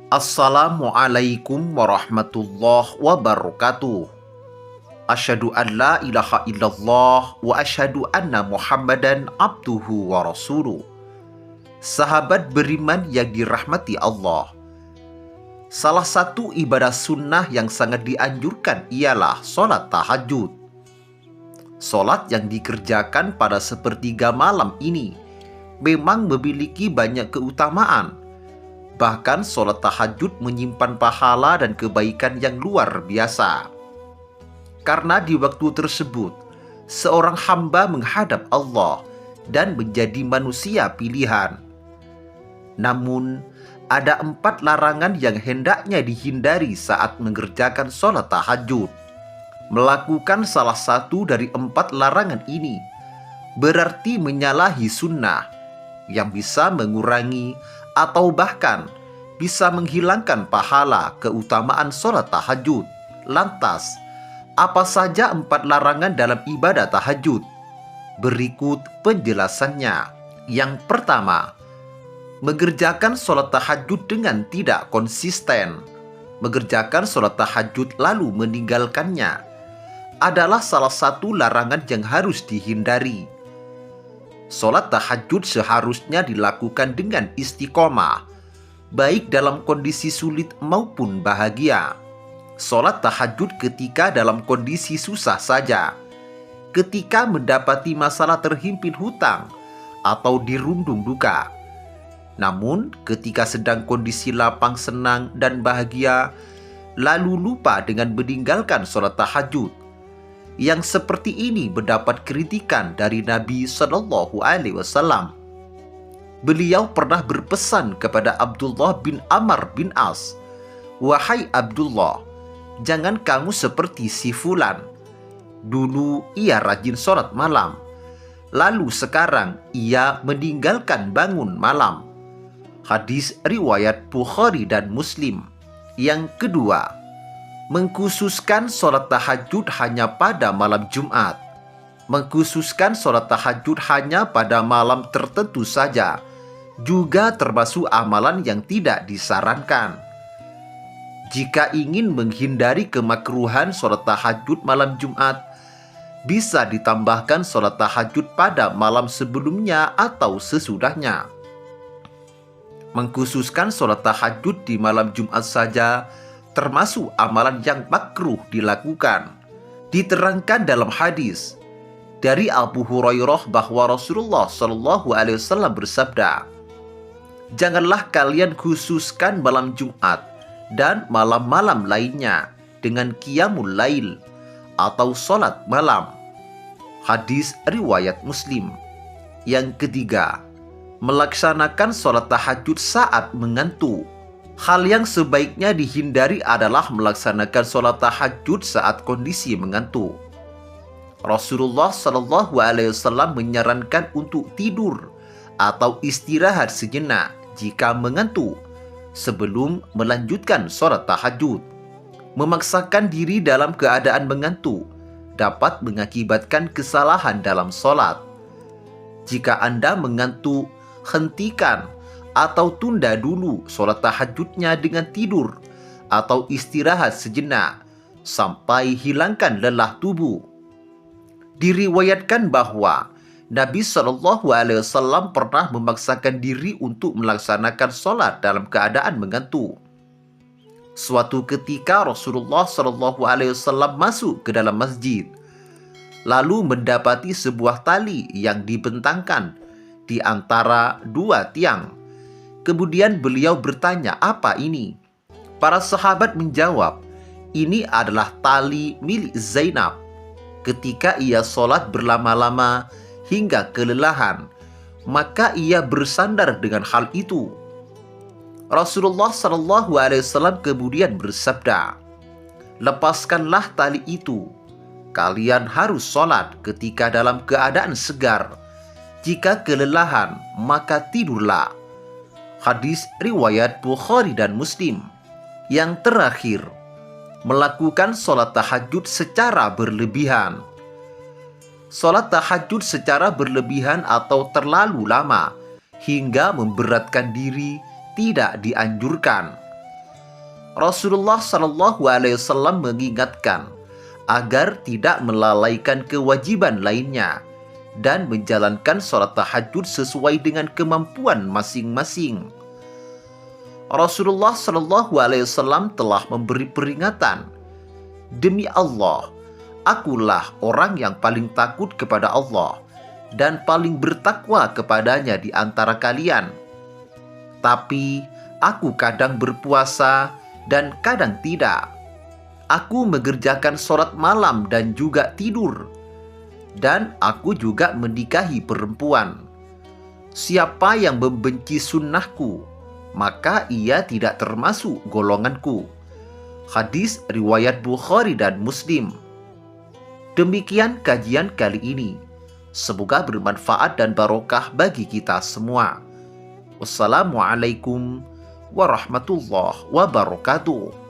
Assalamualaikum warahmatullahi wabarakatuh. Asyhadu an la ilaha illallah wa asyhadu anna Muhammadan abduhu wa rasuluh. Sahabat beriman yang dirahmati Allah, salah satu ibadah sunnah yang sangat dianjurkan ialah sholat tahajud. Sholat yang dikerjakan pada sepertiga malam ini memang memiliki banyak keutamaan. Bahkan sholat tahajud menyimpan pahala dan kebaikan yang luar biasa. Karena di waktu tersebut, seorang hamba menghadap Allah dan menjadi manusia pilihan. Namun, ada 4 larangan yang hendaknya dihindari saat mengerjakan sholat tahajud. Melakukan salah satu dari 4 larangan ini berarti menyalahi sunnah yang bisa mengurangi atau bahkan bisa menghilangkan pahala keutamaan sholat tahajud. Lantas, apa saja 4 larangan dalam ibadah tahajud? Berikut penjelasannya. Yang pertama, mengerjakan sholat tahajud dengan tidak konsisten. Mengerjakan sholat tahajud lalu meninggalkannya adalah salah satu larangan yang harus dihindari. Sholat tahajud seharusnya dilakukan dengan istiqomah, baik dalam kondisi sulit maupun bahagia. Sholat tahajud ketika dalam kondisi susah saja, ketika mendapati masalah terhimpit hutang atau dirundung duka. Namun ketika sedang kondisi lapang senang dan bahagia, lalu lupa dengan meninggalkan sholat tahajud. Yang seperti ini mendapat kritikan dari Nabi Shallallahu Alaihi Wasallam. Beliau pernah berpesan kepada Abdullah bin Amr bin As, "Wahai Abdullah, jangan kamu seperti si fulan. Dulu ia rajin sholat malam, lalu sekarang ia meninggalkan bangun malam." Hadis riwayat Bukhari dan Muslim. Yang kedua, mengkhususkan sholat tahajud hanya pada malam Jumat. Mengkhususkan sholat tahajud hanya pada malam tertentu saja juga termasuk amalan yang tidak disarankan. Jika ingin menghindari kemakruhan sholat tahajud malam Jumat, bisa ditambahkan sholat tahajud pada malam sebelumnya atau sesudahnya. Mengkhususkan sholat tahajud di malam Jumat saja termasuk amalan yang makruh dilakukan. Diterangkan dalam hadis dari Abu Hurairah bahwa Rasulullah Shallallahu Alaihi Wasallam bersabda, "Janganlah kalian khususkan malam Jumat dan malam-malam lainnya dengan qiyamul lail atau sholat malam." Hadis riwayat Muslim. Yang ketiga, melaksanakan sholat tahajud saat mengantuk. Hal yang sebaiknya dihindari adalah melaksanakan sholat tahajud saat kondisi mengantuk. Rasulullah Shallallahu Alaihi Wasallam menyarankan untuk tidur atau istirahat sejenak jika mengantuk sebelum melanjutkan sholat tahajud. Memaksakan diri dalam keadaan mengantuk dapat mengakibatkan kesalahan dalam sholat. Jika Anda mengantuk, hentikan atau tunda dulu sholat tahajudnya dengan tidur atau istirahat sejenak sampai hilangkan lelah tubuh. Diriwayatkan bahwa Nabi Shallallahu Alaihi Wasallam pernah memaksakan diri untuk melaksanakan sholat dalam keadaan mengantuk. Suatu ketika Rasulullah Shallallahu Alaihi Wasallam masuk ke dalam masjid, lalu mendapati sebuah tali yang dibentangkan di antara 2 tiang. Kemudian beliau bertanya, "Apa ini?" Para sahabat menjawab, "Ini adalah tali milik Zainab. Ketika ia sholat berlama-lama hingga kelelahan, maka ia bersandar dengan hal itu." Rasulullah Shallallahu Alaihi Wasallam kemudian bersabda, "Lepaskanlah tali itu. Kalian harus sholat ketika dalam keadaan segar. Jika kelelahan, maka tidurlah." Hadis riwayat Bukhari dan Muslim. Yang terakhir, melakukan sholat tahajud secara berlebihan. Sholat tahajud secara berlebihan atau terlalu lama hingga memberatkan diri tidak dianjurkan. Rasulullah SAW mengingatkan agar tidak melalaikan kewajiban lainnya dan menjalankan sholat tahajud sesuai dengan kemampuan masing-masing. Rasulullah SAW telah memberi peringatan, "Demi Allah, akulah orang yang paling takut kepada Allah dan paling bertakwa kepadanya di antara kalian. Tapi aku kadang berpuasa dan kadang tidak. Aku mengerjakan sholat malam dan juga tidur. Dan aku juga menikahi perempuan. Siapa yang membenci sunnahku, maka ia tidak termasuk golonganku." Hadis riwayat Bukhari dan Muslim. Demikian kajian kali ini. Semoga bermanfaat dan barokah bagi kita semua. Wassalamualaikum warahmatullahi wabarakatuh.